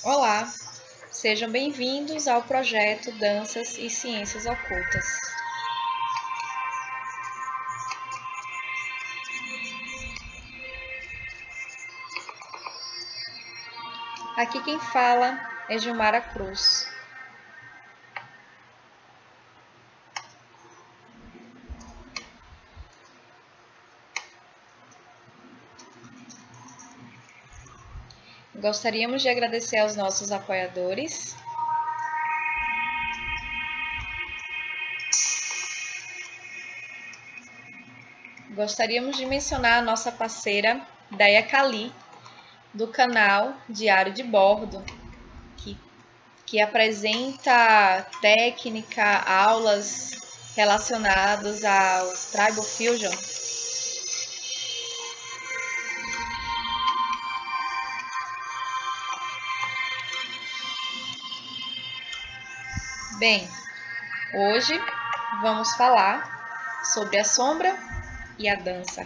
Olá, sejam bem-vindos ao projeto Danças e Ciências Ocultas. Aqui quem fala é Gilmara Cruz. Gostaríamos de agradecer aos nossos apoiadores. Gostaríamos de mencionar a nossa parceira Deia Cali, do canal Diário de Bordo, que apresenta técnica, aulas relacionadas ao Tribal Fusion. Bem, hoje vamos falar sobre a sombra e a dança.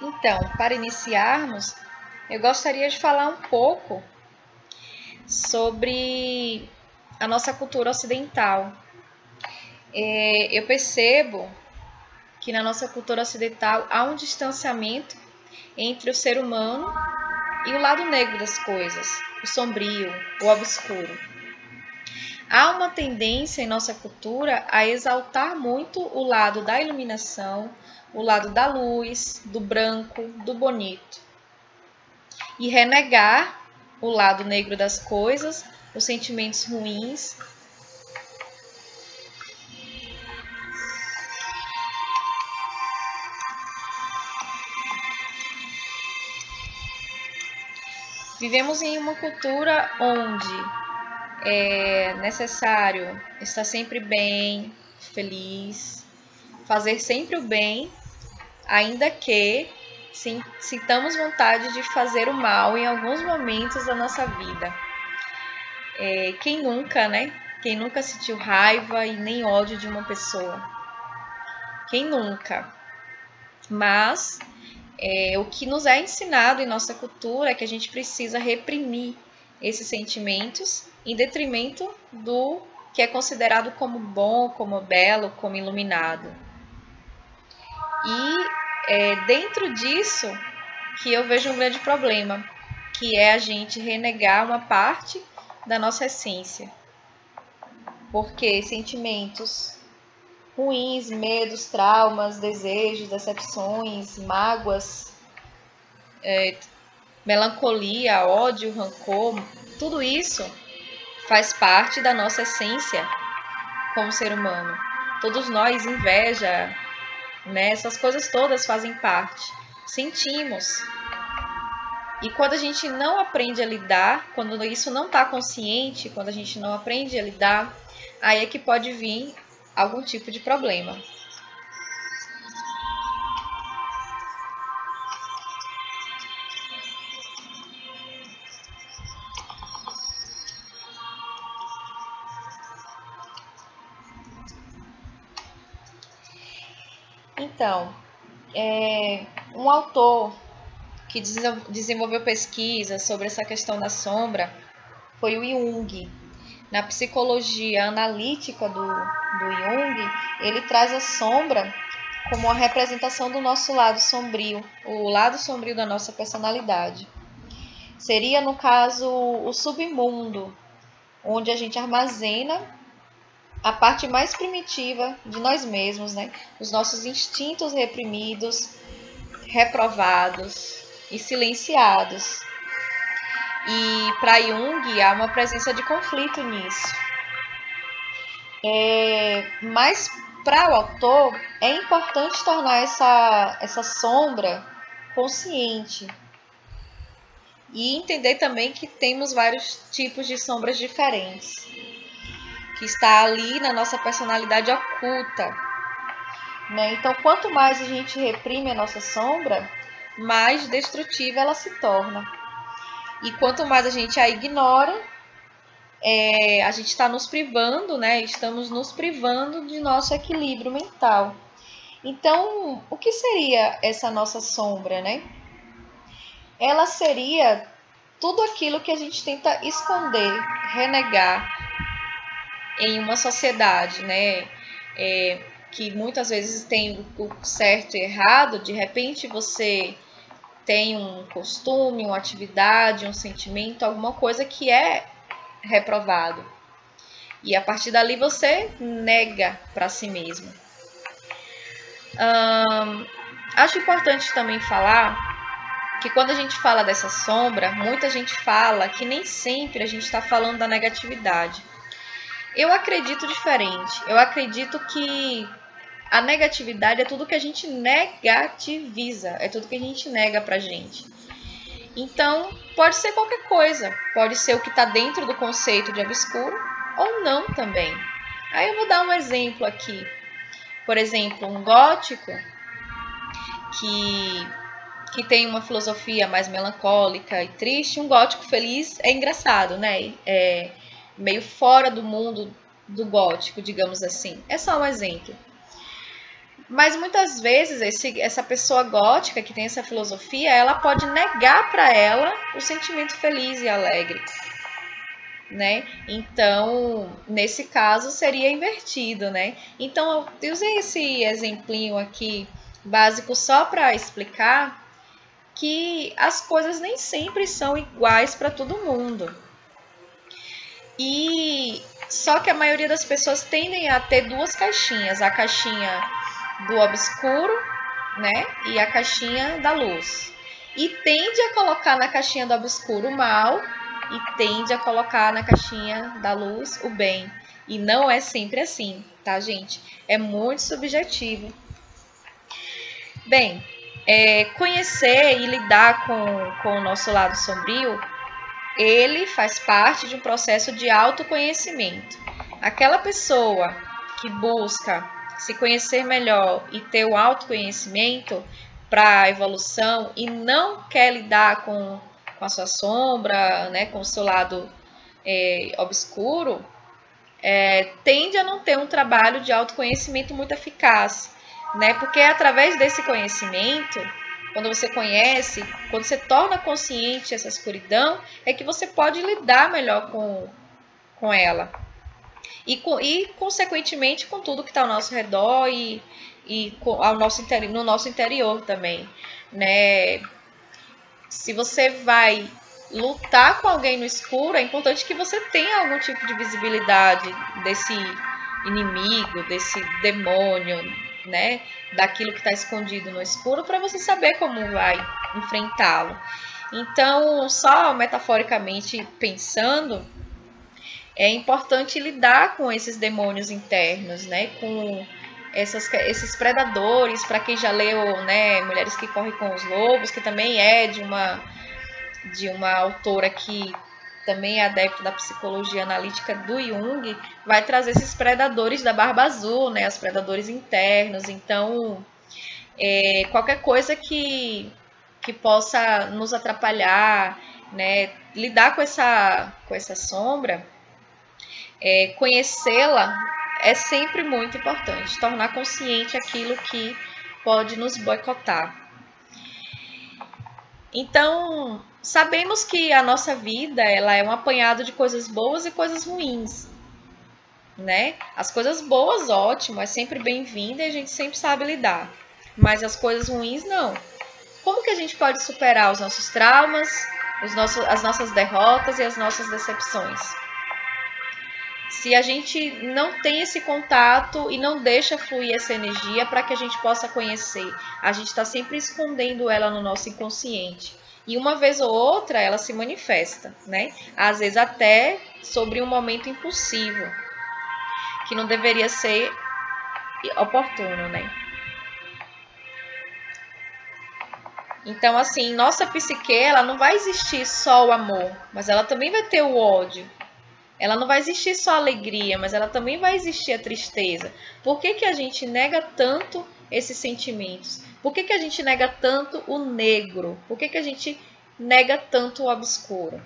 Então, para iniciarmos, eu gostaria de falar um pouco sobre a nossa cultura ocidental. Eu percebo que na nossa cultura ocidental há um distanciamento entre o ser humano e o lado negro das coisas, o sombrio, o obscuro. Há uma tendência em nossa cultura a exaltar muito o lado da iluminação, o lado da luz, do branco, do bonito, e renegar o lado negro das coisas, os sentimentos ruins. Vivemos em uma cultura onde é necessário estar sempre bem, feliz, fazer sempre o bem, ainda que sintamos vontade de fazer o mal em alguns momentos da nossa vida. Quem nunca, né? Quem nunca sentiu raiva e nem ódio de uma pessoa? Quem nunca? Mas o que nos é ensinado em nossa cultura é que a gente precisa reprimir esses sentimentos em detrimento do que é considerado como bom, como belo, como iluminado. E dentro disso que eu vejo um grande problema, que é a gente renegar uma parte da nossa essência. Porque sentimentos ruins, medos, traumas, desejos, decepções, mágoas, melancolia, ódio, rancor, tudo isso faz parte da nossa essência como ser humano. Todos nós, inveja, né? Essas coisas todas fazem parte. Sentimos. E quando a gente não aprende a lidar, quando isso não está consciente, quando a gente não aprende a lidar, aí é que pode vir algum tipo de problema. Então, um autor que desenvolveu pesquisa sobre essa questão da sombra foi o Jung. Na psicologia analítica do Jung, ele traz a sombra como a representação do nosso lado sombrio, o lado sombrio da nossa personalidade. Seria, no caso, o submundo, onde a gente armazena a parte mais primitiva de nós mesmos, né? Os nossos instintos reprimidos, reprovados e silenciados. E para Jung há uma presença de conflito nisso. Mas para o autor é importante tornar essa sombra consciente e entender também que temos vários tipos de sombras diferentes, que está ali na nossa personalidade oculta, né? Então, quanto mais a gente reprime a nossa sombra, mais destrutiva ela se torna. E quanto mais a gente a ignora, a gente está nos privando, né? Estamos nos privando de nosso equilíbrio mental. Então, o que seria essa nossa sombra, né? Ela seria tudo aquilo que a gente tenta esconder, renegar em uma sociedade, né? Que muitas vezes tem o certo e errado. De repente você tem um costume, uma atividade, um sentimento, alguma coisa que é reprovado. E a partir dali você nega para si mesmo. Acho importante também falar que quando a gente fala dessa sombra, muita gente fala que nem sempre a gente está falando da negatividade. Eu acredito diferente. Eu acredito que a negatividade é tudo que a gente negativiza, é tudo que a gente nega pra gente. Então, pode ser qualquer coisa. Pode ser o que está dentro do conceito de obscuro ou não também. Aí eu vou dar um exemplo aqui. Por exemplo, um gótico que tem uma filosofia mais melancólica e triste. Um gótico feliz é engraçado, né? É meio fora do mundo do gótico, digamos assim. É só um exemplo. Mas muitas vezes essa pessoa gótica que tem essa filosofia, ela pode negar para ela o sentimento feliz e alegre, né? Então, nesse caso seria invertido, né? Então, eu usei esse exemplinho aqui básico só para explicar que as coisas nem sempre são iguais para todo mundo. E só que a maioria das pessoas tendem a ter duas caixinhas, a caixinha do obscuro, né, e a caixinha da luz. E tende a colocar na caixinha do obscuro o mal e tende a colocar na caixinha da luz o bem. E não é sempre assim, tá, gente? É muito subjetivo. Bem, conhecer e lidar com o nosso lado sombrio, ele faz parte de um processo de autoconhecimento. Aquela pessoa que busca se conhecer melhor e ter o autoconhecimento para a evolução e não quer lidar com a sua sombra, né, com o seu lado obscuro, tende a não ter um trabalho de autoconhecimento muito eficaz, né? Porque é através desse conhecimento, quando você conhece, quando você torna consciente essa escuridão, é que você pode lidar melhor com ela. E, consequentemente, com tudo que está ao nosso redor e no nosso interior também, né? Se você vai lutar com alguém no escuro, é importante que você tenha algum tipo de visibilidade desse inimigo, desse demônio, né? Daquilo que está escondido no escuro, para você saber como vai enfrentá-lo. Então, só metaforicamente pensando, é importante lidar com esses demônios internos, né? Com esses predadores. Para quem já leu, né, Mulheres que Correm com os Lobos, que também é de uma autora que também é adepta da psicologia analítica do Jung, vai trazer esses predadores da barba azul, né? Os predadores internos. Então, qualquer coisa que possa nos atrapalhar, né? Lidar com essa sombra, conhecê-la é sempre muito importante, tornar consciente aquilo que pode nos boicotar. Então, sabemos que a nossa vida ela é um apanhado de coisas boas e coisas ruins, né? As coisas boas, ótimo, é sempre bem-vinda e a gente sempre sabe lidar. Mas as coisas ruins, não. Como que a gente pode superar os nossos traumas, as nossas derrotas e as nossas decepções? Se a gente não tem esse contato e não deixa fluir essa energia para que a gente possa conhecer, a gente está sempre escondendo ela no nosso inconsciente. E uma vez ou outra ela se manifesta, né? Às vezes até sobre um momento impulsivo, que não deveria ser oportuno, né? Então, assim, nossa psique, ela não vai existir só o amor, mas ela também vai ter o ódio. Ela não vai existir só a alegria, mas ela também vai existir a tristeza. Por que a gente nega tanto esses sentimentos? Por que a gente nega tanto o negro? Por que a gente nega tanto o obscuro.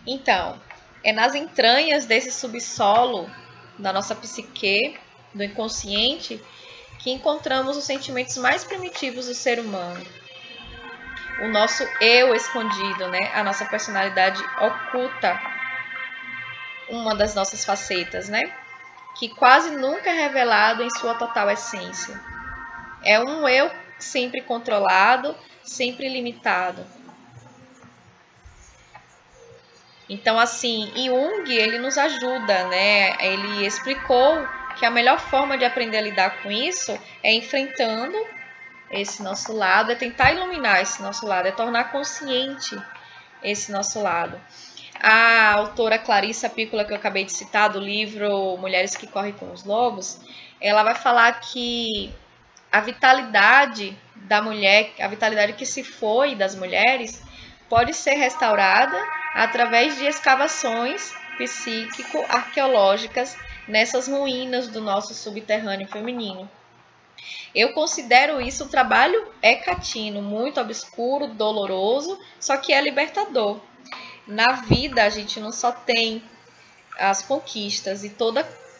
Então, é nas entranhas desse subsolo da nossa psique, do inconsciente, que encontramos os sentimentos mais primitivos do ser humano. O nosso eu escondido, né? A nossa personalidade oculta, uma das nossas facetas, né? Que quase nunca é revelado em sua total essência. É um eu sempre controlado, sempre limitado. Então, assim, Jung, ele nos ajuda, né? Ele explicou que a melhor forma de aprender a lidar com isso é enfrentando esse nosso lado, é tentar iluminar esse nosso lado, é tornar consciente esse nosso lado. A autora Clarissa Pícola, que eu acabei de citar, do livro Mulheres que Correm com os Lobos, ela vai falar que a vitalidade da mulher, a vitalidade que se foi das mulheres, pode ser restaurada através de escavações psíquico-arqueológicas nessas ruínas do nosso subterrâneo feminino. Eu considero isso um trabalho hecatino, muito obscuro, doloroso, só que é libertador. Na vida a gente não só tem as conquistas e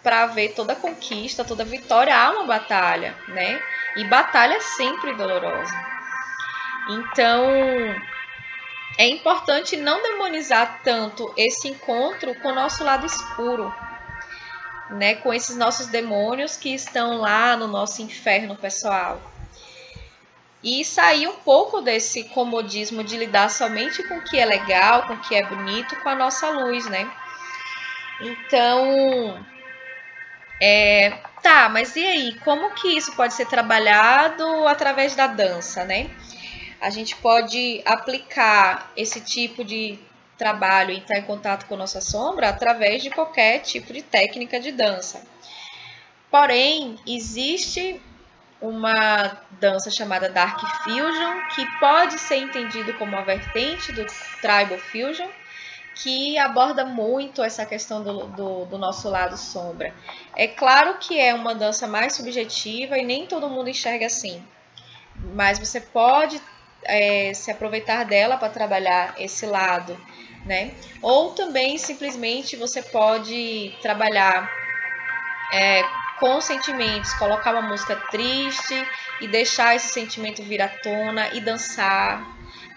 para ver toda conquista, toda vitória há uma batalha, né? E batalha é sempre dolorosa. Então, é importante não demonizar tanto esse encontro com o nosso lado escuro, né? Com esses nossos demônios que estão lá no nosso inferno pessoal. E sair um pouco desse comodismo de lidar somente com o que é legal, com o que é bonito, com a nossa luz, né? Então, tá, mas e aí? Como que isso pode ser trabalhado através da dança, né? A gente pode aplicar esse tipo de trabalho e entrar em contato com a nossa sombra através de qualquer tipo de técnica de dança. Porém, existe uma dança chamada Dark Fusion, que pode ser entendido como uma vertente do Tribal Fusion, que aborda muito essa questão do nosso lado sombra. É claro que é uma dança mais subjetiva e nem todo mundo enxerga assim, mas você pode se aproveitar dela para trabalhar esse lado, né? Ou também simplesmente você pode trabalhar com sentimentos, colocar uma música triste e deixar esse sentimento vir à tona e dançar,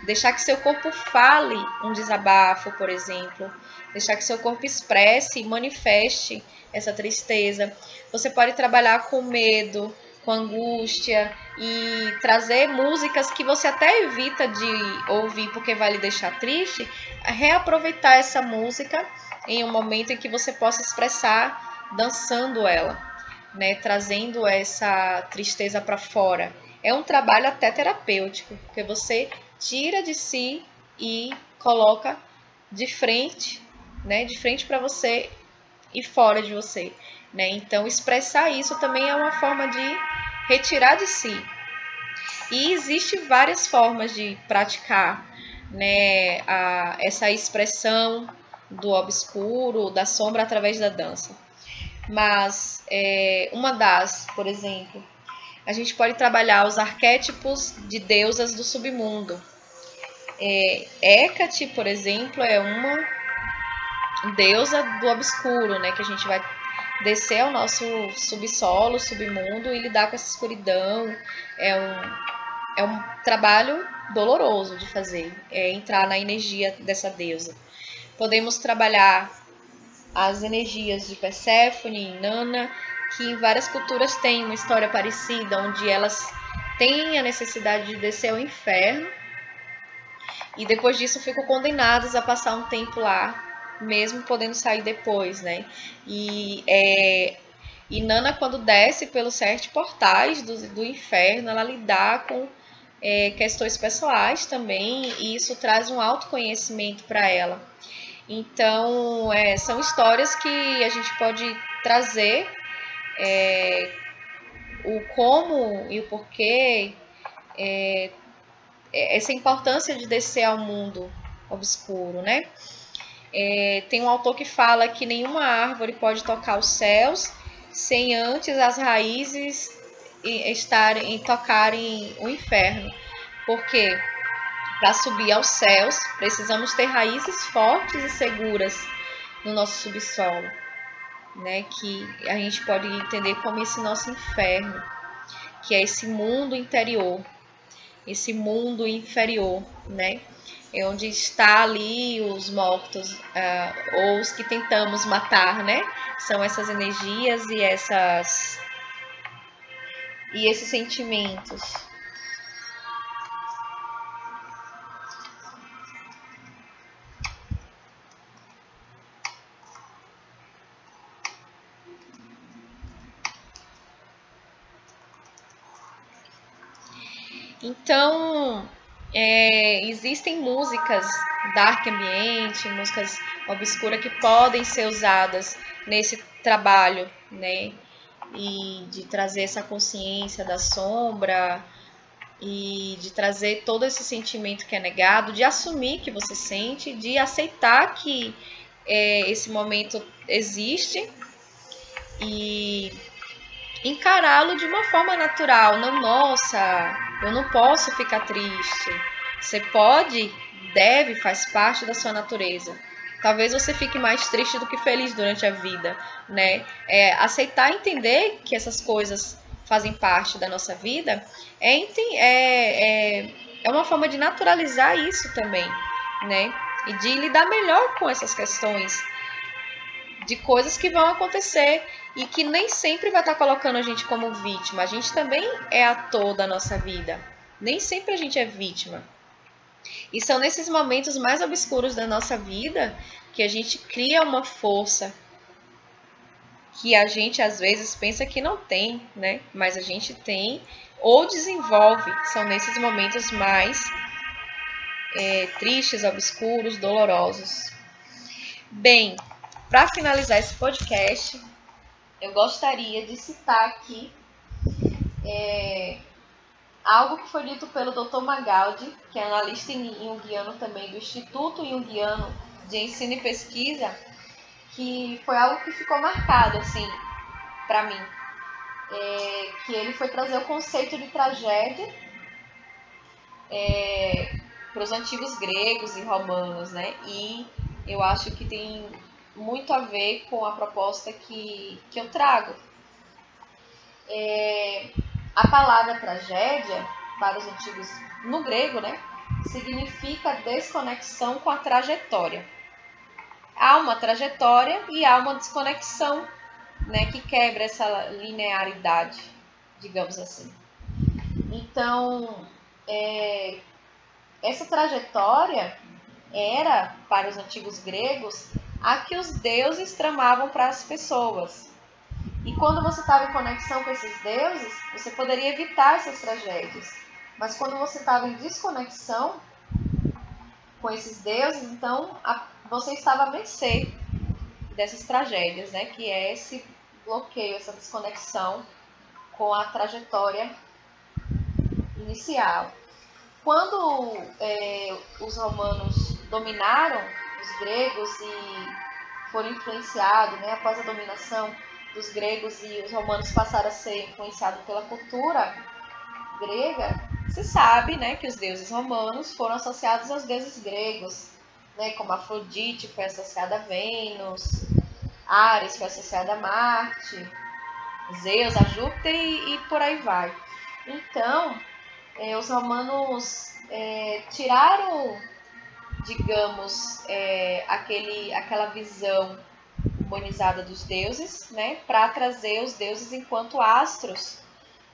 deixar que seu corpo fale um desabafo, por exemplo, deixar que seu corpo expresse e manifeste essa tristeza. Você pode trabalhar com medo, com angústia e trazer músicas que você até evita de ouvir porque vai lhe deixar triste, reaproveitar essa música em um momento em que você possa expressar dançando ela, né, trazendo essa tristeza para fora. É um trabalho até terapêutico, porque você tira de si e coloca de frente, né, de frente para você e fora de você, né? Então, expressar isso também é uma forma de retirar de si. E existe várias formas de praticar, né, essa expressão do obscuro, da sombra através da dança. Mas uma das, por exemplo, a gente pode trabalhar os arquétipos de deusas do submundo. Hecate, por exemplo, é uma deusa do obscuro, né? Que a gente vai descer ao nosso subsolo, submundo e lidar com essa escuridão. É um trabalho doloroso de fazer, entrar na energia dessa deusa. Podemos trabalhar as energias de Perséfone e Inanna, que em várias culturas têm uma história parecida, onde elas têm a necessidade de descer ao inferno e depois disso ficam condenadas a passar um tempo lá, mesmo podendo sair depois, né? E Inanna, quando desce pelos 7 portais do inferno, ela lida com questões pessoais também, e isso traz um autoconhecimento para ela. Então, são histórias que a gente pode trazer o como e o porquê, essa importância de descer ao mundo obscuro, né? Tem um autor que fala que nenhuma árvore pode tocar os céus sem antes as raízes tocarem o inferno. Porque para subir aos céus, precisamos ter raízes fortes e seguras no nosso subsolo, né? Que a gente pode entender como esse nosso inferno, que é esse mundo interior, esse mundo inferior, né? É onde está ali os mortos, ou os que tentamos matar, né? São essas energias e esses sentimentos. Então, existem músicas dark ambiente, músicas obscuras que podem ser usadas nesse trabalho, né? E de trazer essa consciência da sombra e de trazer todo esse sentimento que é negado, de assumir que você sente, de aceitar que esse momento existe e encará-lo de uma forma natural. Não, nossa, eu não posso ficar triste. Você pode, deve, faz parte da sua natureza. Talvez você fique mais triste do que feliz durante a vida, né? Aceitar e entender que essas coisas fazem parte da nossa vida é uma forma de naturalizar isso também, né? E de lidar melhor com essas questões de coisas que vão acontecer e que nem sempre vai estar colocando a gente como vítima. A gente também é ator da nossa vida. Nem sempre a gente é vítima. E são nesses momentos mais obscuros da nossa vida que a gente cria uma força que a gente às vezes pensa que não tem, né? Mas a gente tem ou desenvolve. São nesses momentos mais tristes, obscuros, dolorosos. Bem, para finalizar esse podcast, eu gostaria de citar aqui algo que foi dito pelo Dr. Magaldi, que é analista junguiano também do Instituto Junguiano de Ensino e Pesquisa, que foi algo que ficou marcado assim para mim, que ele foi trazer o conceito de tragédia para os antigos gregos e romanos, né? E eu acho que tem muito a ver com a proposta que eu trago. A palavra tragédia, para os antigos, no grego, né, significa desconexão com a trajetória. Há uma trajetória e há uma desconexão, né, que quebra essa linearidade, digamos assim. Então, essa trajetória era, para os antigos gregos, a que os deuses tramavam para as pessoas. E quando você estava em conexão com esses deuses, você poderia evitar essas tragédias. Mas quando você estava em desconexão com esses deuses, então você estava a mercê dessas tragédias, né? Que é esse bloqueio, essa desconexão com a trajetória inicial. Quando os romanos dominaram os gregos e foram influenciados, né, após a dominação dos gregos e os romanos passaram a ser influenciados pela cultura grega, se sabe, né, que os deuses romanos foram associados aos deuses gregos, né, como Afrodite foi associada a Vênus, Ares foi associada a Marte, Zeus a Júpiter e por aí vai. Então, os romanos tiraram, digamos, aquela visão humanizada dos deuses, né, para trazer os deuses enquanto astros.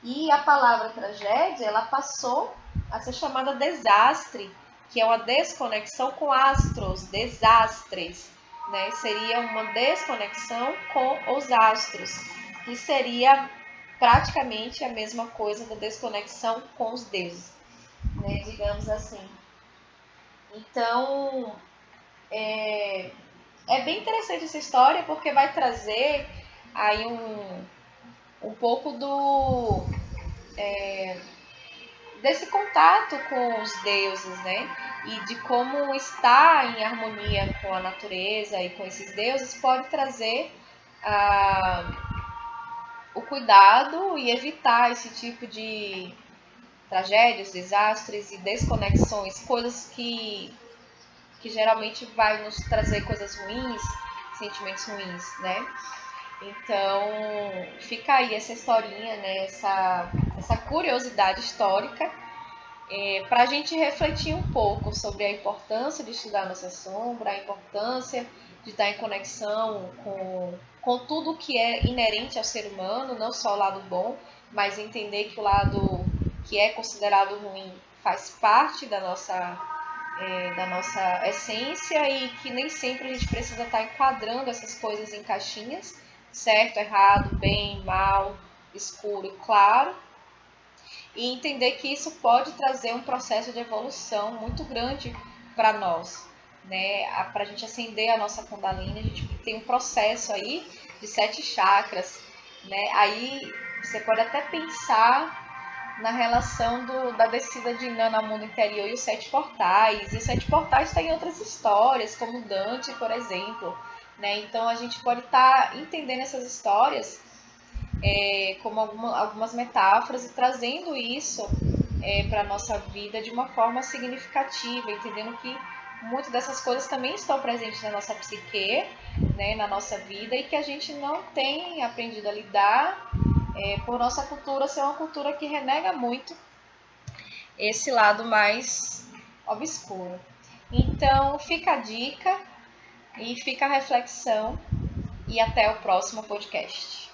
E a palavra tragédia, ela passou a ser chamada desastre, que é uma desconexão com astros, desastres, né? Seria uma desconexão com os astros, que seria praticamente a mesma coisa da desconexão com os deuses, né? Digamos assim. Então, é bem interessante essa história, porque vai trazer aí um pouco desse contato com os deuses, né? E de como estar em harmonia com a natureza e com esses deuses pode trazer o cuidado e evitar esse tipo de tragédias, desastres e desconexões, coisas que geralmente vai nos trazer coisas ruins, sentimentos ruins, né? Então, fica aí essa historinha, né? Essa curiosidade histórica, para a gente refletir um pouco sobre a importância de estudar nossa sombra, a importância de estar em conexão com tudo que é inerente ao ser humano, não só o lado bom, mas entender que o lado que é considerado ruim faz parte da nossa essência e que nem sempre a gente precisa estar enquadrando essas coisas em caixinhas, certo, errado, bem, mal, escuro, claro, e entender que isso pode trazer um processo de evolução muito grande para nós, né? Para a gente acender a nossa Kundalini, a gente tem um processo aí de 7 chakras, né? Aí você pode até pensar na relação da descida de Inanna ao mundo interior e os 7 portais. E os 7 portais têm outras histórias, como Dante, por exemplo, né? Então a gente pode estar entendendo essas histórias como algumas metáforas e trazendo isso para a nossa vida de uma forma significativa, entendendo que muitas dessas coisas também estão presentes na nossa psique, né, na nossa vida, e que a gente não tem aprendido a lidar por nossa cultura ser uma cultura que renega muito esse lado mais obscuro. Então, fica a dica e fica a reflexão, e até o próximo podcast.